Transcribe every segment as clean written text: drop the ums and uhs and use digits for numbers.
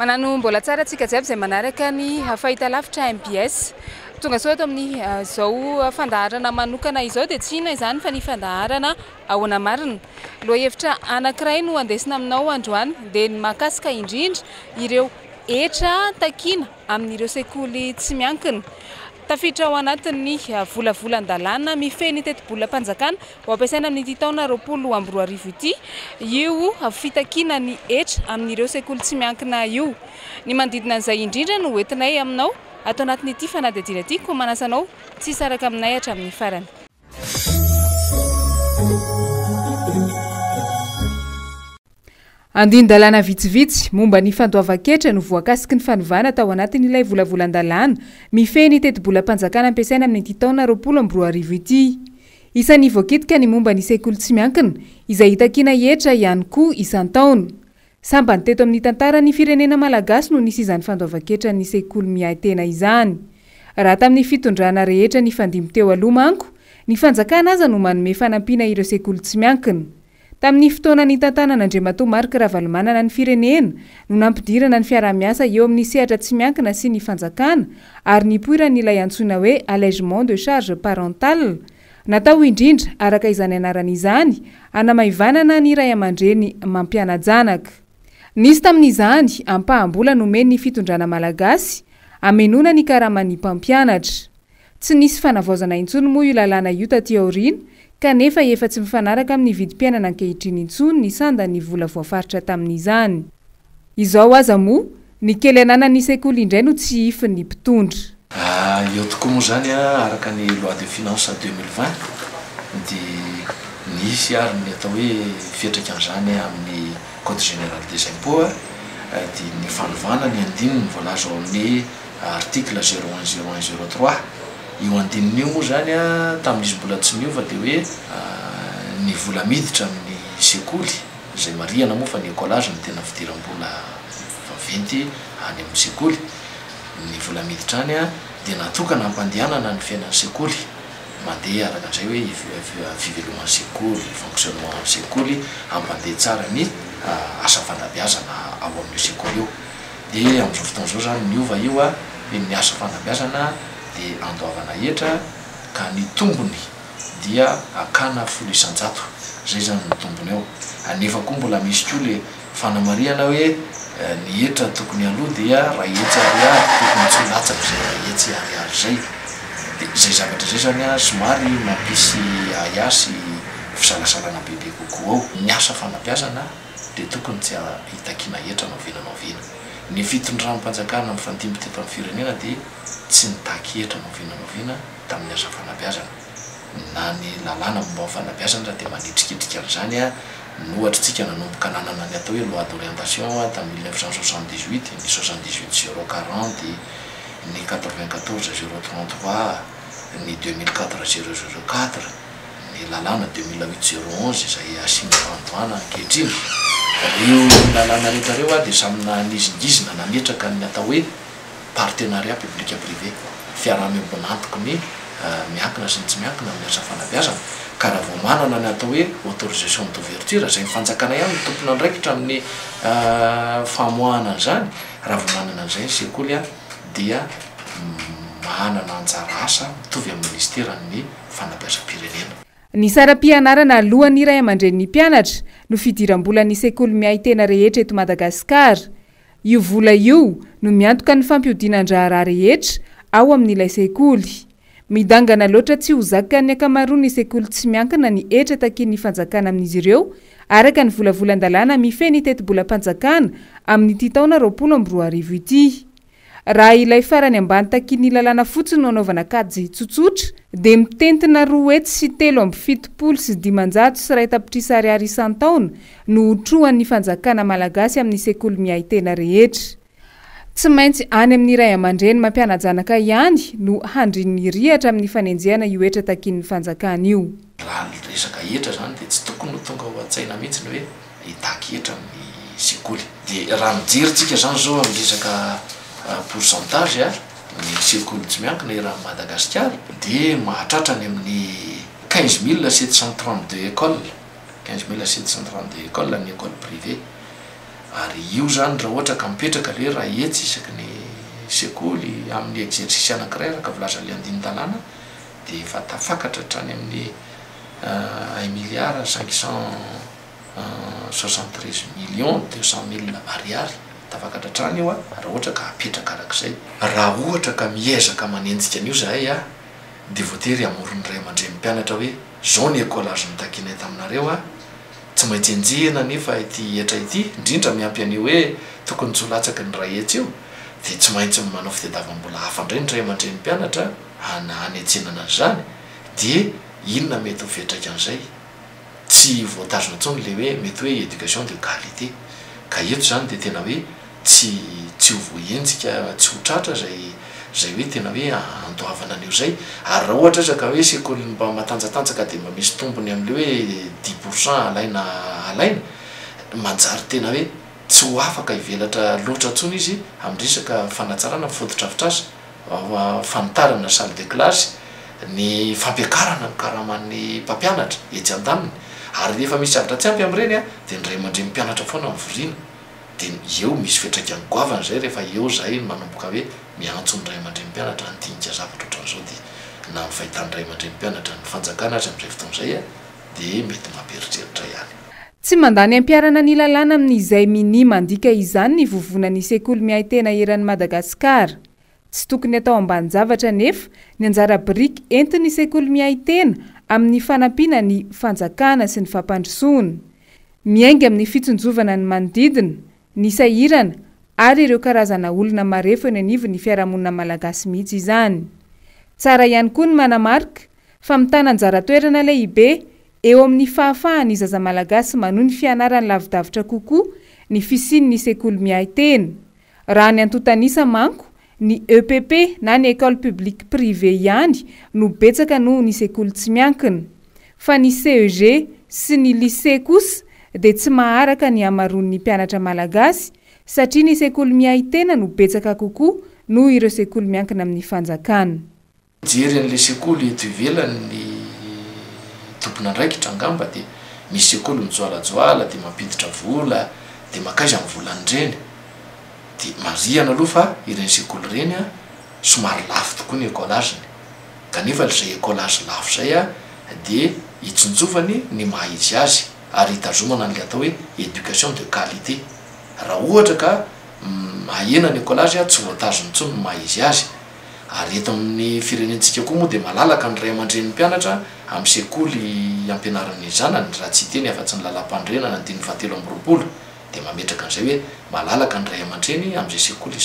Manano mbola tsara atsika jiaby izay manaraka ny fahitalavitra MPS. Tonga soa eto amin'ny izao fandaharana manokana izao dia tsy inona izany fa ny fandaharana ahoana marina. Lohahevitra anankiray no andesina aminao androany dia ny mahakasika indrindra ireo hetra takiana amin'ireo sekoly tsy miankina. Tafiditra ao anatin'ny volavolan-dalàna mifehy ny teti-bola-panjakana ho ampiasaina amin'ity taona 2024 ity. Io fitakiana ny hetra amin'ireo sekoly tsy miankina io. Ny manodidina an'izay indrindra no entinay aminao ato anatin'ity fanadihadiana ity, koa manasanao tsy saraka aminay hatramin'ny farany. Andin-dalàna vitsivitsy momba ny fandoavan-ketra no voakasiky ny fanovana tao anatin'ilay volavolan-dalàna mifehy ny teti-bola-panjakana ampiasaina amin'ity taona 2024 ity. Isan'ny voakitika ny momba ny sekoly tsy miankina izay hitakiana hetra ihany koa isan-taona. Sambany teto amin'ny tantara ny firenena malagasy no nisy izany fandoavan-ketra ny sekoly miaitena izany. Raha tamin'ny fitondrana rehetra ny fandimy teo aloha manko, ny fanjakana aza no manome fanampiana ireo sekoly tsy miankina. Tamin'ny fotoana ny tantanan'Andriamatoa Marc Ravalomanana ny firenena no nampidirana ny fiarah-miasa eo amin'ny sehatra tsy miankina sy ny fanjakana ary nipoiran'ilay antsoina hoe allègement de charge parentale. Natao indrindra araka izany anarana izany hanamaivanana ny ray aman-dreny mampiana-janaka. Nisy tamin'izany ampahambola nomeny ny fitondrana malagasy amenona ny karaman'ny mpampianatra. Tsy nisy fanavaozana intsony moa io lalàna io taty aoriana kanefa efa tsy mifanaraka amin'ny vidim-piainana ankehitriny intsony ny sandan'ny vola voafaritra tamin'izany. Izao aza moa ny kely ananan'ny sekoly indray no tsy hifin'ny mpitondra. Eo tokoa moa zany araka ny loi de finance 2020 dia nisy ary ny atao hoe fiantraikan'izany amin'ny code général des impôts dia ny fanovana ny andininy voalaza ao amin'ny article 010103. Io andininy io moa zany tamin'izy mbola tsy niova dia hoe ny vola miditra amin'ny sekoly izay marihana moa fa ny écolage ny tena fidiram-bola vaventy any amin'ny sekoly. Ny vola miditra any dia natokana hampandehanana ny fiainan'ny sekoly mandeha araka an'izay hoe fiveloman'ny sekoly, fonctionnement sekoly, hampandeha tsara ny asa fanabeazana ao amin'ny sekoly io. Dia amin'izao fotoana izao zany niova io ny asa fanabeazana dia andoavana hetra ka ny tombony dia akana 100,000. Zay zany ny tombony eo. Anefa koa mbola misy koa le fanamarihana hoe ny hetra tokony aloha dia raha hetsy ariary tokony tsy latsaka zay raha hetsy ariary zay. Dia zay zavatra zay zany somary mampisy ayasy fisalasalana bebe kokoa ao. Ny asa fanabeazana dia tokony tsy hitakiana hetra novinanaovina. Ny fitondranam-panjakana amin'ny fandimby teto amin'ny firenena dia tsy nitaky hetra novinanaovina tamin'ny asa fanabeazana. Na ny lalàna momba fanabeazana dia manitrikitrika an'izany nohatra tsika nanomboka nanana ny atao hoe loi d'orientation tamin'ny 1978, ny 78/040, ny 94/033, ny 2004/004, ny lalàna 2008/011 izay asiana fandoana ankehitriny. Io lalàna rehetra reo dia samy nanizingizina nametraka ny atao hoe partenariat public privé, fiaraha-miambinantoky ny miankina sy ny tsy miankina amin'ny asa fanabeazana. Ka raha vao manana ny atao hoe autorisation d'ouverture izay mifanjakana ihany ny tompona andraikitra amin'ny famoahana an'izany, raha vao manana an'izay ny sekoly dia manana anjara asa mitovy amin'ny ministeran'ny fanabeazam-pirenena. Ny saram-pianarana alohan'ny ray aman-drenin'ny mpianatra no fidiram-bolan'ny sekoly miaitena rehetra eto Madagasikara. Io vola io no miantoka ny fampiodinan-draharaha rehetra ao amin'ilay sekoly. Midangana loatra tsy ho zakaka ny ankamaroan'ny sekoly tsy miankina ny hetra takian'ny fanjakana amin'izy ireo araka ny volavolan-dalàna mifehy ny teti-bola-panjakana amin'ity taona 2024 ity. Raha ilay farany ambany takian'ny lalàna fotsiny no anaovana kajy tsotsotra dia mitentina 3,770 sy iray tapitrisa ariary isan-taona no hotrohan'ny fanjakana malagasy amin'ny sekoly miaitena rehetra. Tsy maintsy any amin'ny ray aman-dreny mampiana-janaka ihany no handrin'ny rihatra amin'ny fanenjehana io hetra takian'ny fanjakana io. Raha resaka hetra zany dia tsy tokony ho tonga ao an-tsaina mihitsy hoe hitaky hetra amin'ny sekoly. Dia raha mijeritsika zany zao amin'ny resaka pourcentage ny sekoly tsy miankina raha Madagasikara dia mahatratra ny amin'ny 15 732 écoles, 15 732 écoles ny école privée. ary io zany raha ohatra ka mipetraka le raha etsy isaky ny sekoly amin'ny exercice anankiray araka vilaza le andiny talàna dia efa tafakatra hatrany amin'ny 1,573 millions 200 000 ariary tafakatra hatrany io raha ohatra ka apetraka arak'izay. Raha ohatra ka miezaka manenjika an'io zahay dia voatery amorony ray aman-dreny mpianatra hoe zao ny écolage nitakinay taminareo tsy maintsy enjehana nefa ity etra ity indrindra miampy an'io hoe tokony tsy ho latsaky ny ray etsy io dia tsy maintsy manao fitadiavam-bola hafa indray ny ray aman-dreny mpianatra hanetsenana an'izany dia inona mety ho fetraka an'izay tsy voatazona intsony le hoe mety hoe éducation de qualité ka eto zany dia tena hoe tsy ho voenjika tsy ho tratra zay hoe tena hoe andoavana an'io zay. Ary raha ohatra aza ka hoe sekoly mba matanjatanjaka dia mba misy tombony amin'le hoe 10% alaina manjary tena hoe tsy ho afaka hivelatra loatra ntsony izy amin'ny resaka fanatsarana fotodrafitrasa fanotarana salle de classe ny fampiakarana ny karaman'ny mpampianatra etsy an-daniny. Ary rehefa misy zavatra tsy ampy amin'ireny dia ny ray aman-dreny mpianatra foana mivoriana dia eo misy fetraka ny goavana zay rehefa eo zahay manomboka hoe miantso ny ray aman-dreny mpianatra nydinika zavatra ohatran'izao dia na ny fahitan'ny ray aman-dreny mpianatra ny fanjakana azy amin'izay fotoan'izay dia mety mamperitreritra ihany. Tsy mandany ampiarana ny lalàna amin'izay mini mandika izany ny vovonan'ny sekoly miay tena eran'ny Madagasikara. Tsy tokony atao ambany zavatra nefa ny anjara biriky entin'ny sekoly miay tena amin'ny fanampiana ny fanjakana sy ny fampandrosoana. Miainga amin'ny fitsonjovana ny manodidina, ny sahirana ary ireo karazana olona marefo eny anivon'ny fiarahamonina malagasy mihitsy izany. Tsara ihany koa ny manamarika fa mitana anjara toerana lehibe eo amin'ny fahafahan'ny zaza malagasy manohy ny fianarany lavidavitra kokoa ny fisian'ny sekoly miay tena. Raha ny antotanisa manko ny EPP na ny école publique privée ihany no betsaka noho ny sekoly tsy miankina, fa ny CEG sy ny lycée kosa dia tsy maharaka ny hamaroan'ny mpianatra malagasy satria ny sekoly miay tena no betsaka kokoa noho ireo sekoly miankina amin'ny fanjakana. Jery an'ilay sekoly eto ivelany tompona andraikitra angamba dia misy sekoly mijoalajoala dia mampiditra vola dia makaiza amin'ny volan'ireny dia mariana aloha fa ireny sekoly ireny somary lafo tokoa ny écolageny kanefa izay écolage lafo zay dia itsonjovany ny maha izy azy ary hitazomana n'ilay atao hoe éducation de qualité. Raha ohatra ka ahena ny écolage tsy voatazona intsony ny maha izy azy. Ary eto amin'ny firenentsika koa moa dia malalaka ny ray aman-dreny mpianatra amin'ny sekoly ampianaran'ny zanany raha tsy teny afa-tsy ny lalam-pandrenana ny 720 dia mametraka an'izay hoe malalaka ny ray aman-dreny amin'izay sekoly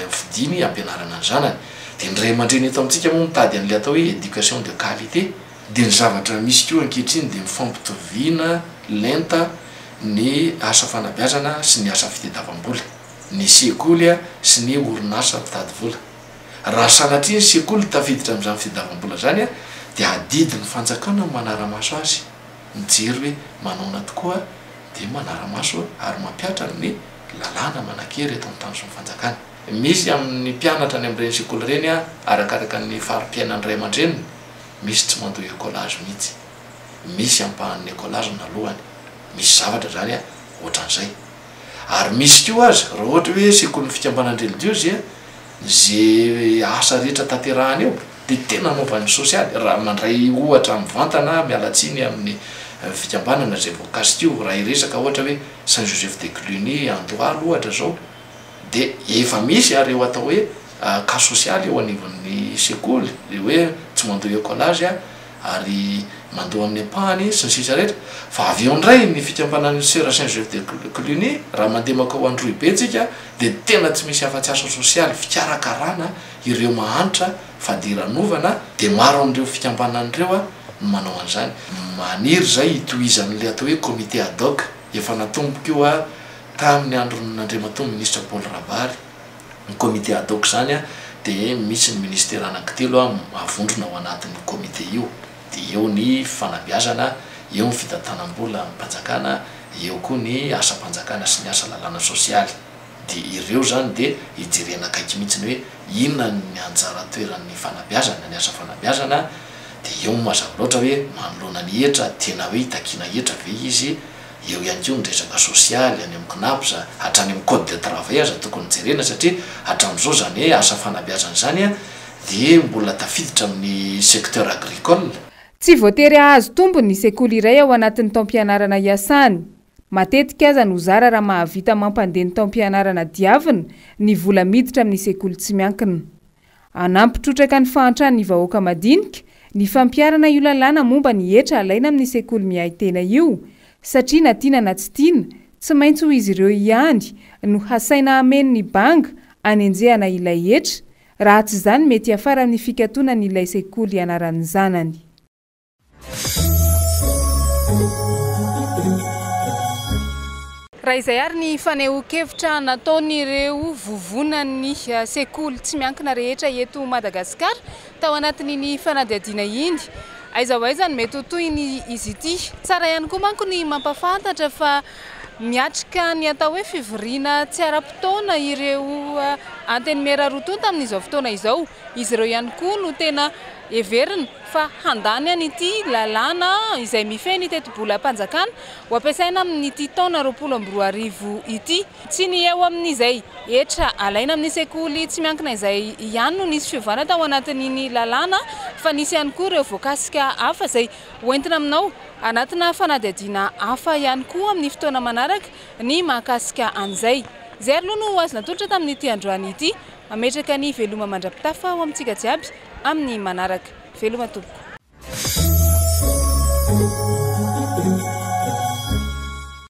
fidiny ampianarana ny zanany. Dia ny ray aman-dreny eto amintsika moa mitady an'ilay atao hoe éducation de qualité dia ny zavatra misy koa ankehitriny dia mifampitoviana lenta ny asa fanabeazana sy ny asa fitadiavam-bola, ny sekoly sy ny orinasa mitady vola. Raha sanatria ny sekoly tafiditra amin'izany fitadiavam-bola zany dia adidy ny fanjakana manara-maso azy mijery hoe manaona tokoa dia manara-maso ary mampiatra ny lalàna manan-kery eto amin'ny tanjona fanjakana. Misy amin'ny mpianatra ny amin'ireny sekoly ireny arakaraka ny fari-piainan'ny ray aman-dreniny misy tsy mandoa écolage mihitsy, misy ampahan'ny écolage nalohany, misy zavatra zany ohatran'izay. Ary misy koa azy raha ohatra hoe sekoly ny fikambanany religieuse zay asa rehetra tanterahany eo dia tena anaovan'ny sosialy raha mandray ohatra mivantana mialatsiny amin'ny fikambanana zay voakasitio raha iresaka ohatra hoe Saint Joseph de Cluny Andohalo ohatra zao dia efa misy ary eo atao hoe cas sosialy eo anivon'ny sekoly hoe tsy mandoa écolage ary mandoa amin'ny ampahany sy ny sisa rehetra fa avy eo indray ny fikambanan'ny sœur Saint Joseph de Cluny raha mandeha makao androy be tsika dia tena tsy misy afa-tsy asa sosialy fikarakarana ireo mahantra fadiranovana dia maro amin'ireo fikambanan'ireo no manao an'izany. Maniry zay hitohizan'ilay atao hoe comité ad hoc efa natomboka io tamin'ny andron'Andriamatoa ministre Paul Rabary. Ny comité ad hoc zany dia misy ny ministère anankitelo avondrona ao anatin'ny comité io dia eo ny fanabeazana, eo ny fitantanam-bola mpanjakana, eo koa ny asa mpanjakana sy ny asa lalàna sosialy. Dia ireo zany dia hijerena akaiky mihitsy ny hoe inona ny anjara toeran'ny fanabeazana, ny asa fanabeazana dia eo mazava loatra hoe manoloana ny hetra tena hoe hitakiana hetra ve izy eo ihany koa ny resaka sosialy any amin'ny knapsa hatrany amin'ny code de travail aza tokony jerena satria hatramin'izao zany hoe asa fanabeazana zany a dia mbola tafiditra amin'ny secteur agricole. Tsy voatery ahazo tombony ny sekoly iray ao anatin'ny taom-pianarana iasany. Matetika aza no zara raha mahavita mampandeha ny taom-pianarana diavina ny vola miditra amin'ny sekoly tsy miankina. Anampitrotraka ny fahantrany vahoaka madinika ny fampiarana io lalàna momba ny hetra alaina amin'ny sekoly miay tena io, satria na tiana na tsy tiana tsy maintsy ho izy ireo ihany no hasaina ameny ny banga anenjehana ilay hetra, raha tsy izany mety afara amin'ny fikatoana ilay sekoly ianaran'ny zanany. Raha izay ary ny fanehoan-kevitra nataon'ireo vovonan'ny sekoly tsy miankina rehetra eto Madagasikara tao anatin'ny fanadihadiana iny. Aiza ho aiza ny mety ho toy izy ity. Tsara ihany koa manko ny mampafantatra fa miatrika ny atao hoe fivoriana tsy ara-potoana ireo antenimera roa tamin'izao fotoana izao. Izy ireo ihany koa no tena everina fa handany an'ity lalàna izay mifehy teto Bolampanjakana ho ampiasaina amin'ity taona 2024 ity. Tsy ny eo amin'izay hetra alaina amin'ny sekoly tsy miankina izay ihany no nisy fiovana tao anatin'iny lalàna, fa nisy ihany koa ireo voakasika hafa izay hoentina aminao anatina fanadihadiana hafa ihany koa amin'ny fotoana manaraka ny mahakasika an'izay. Izay aloha no azo natolotra tamin'ity androany ity, ametraka ny veloma mandrapitafa ho amintsika jiaby amin'ny manaraka. Veloma tompoko.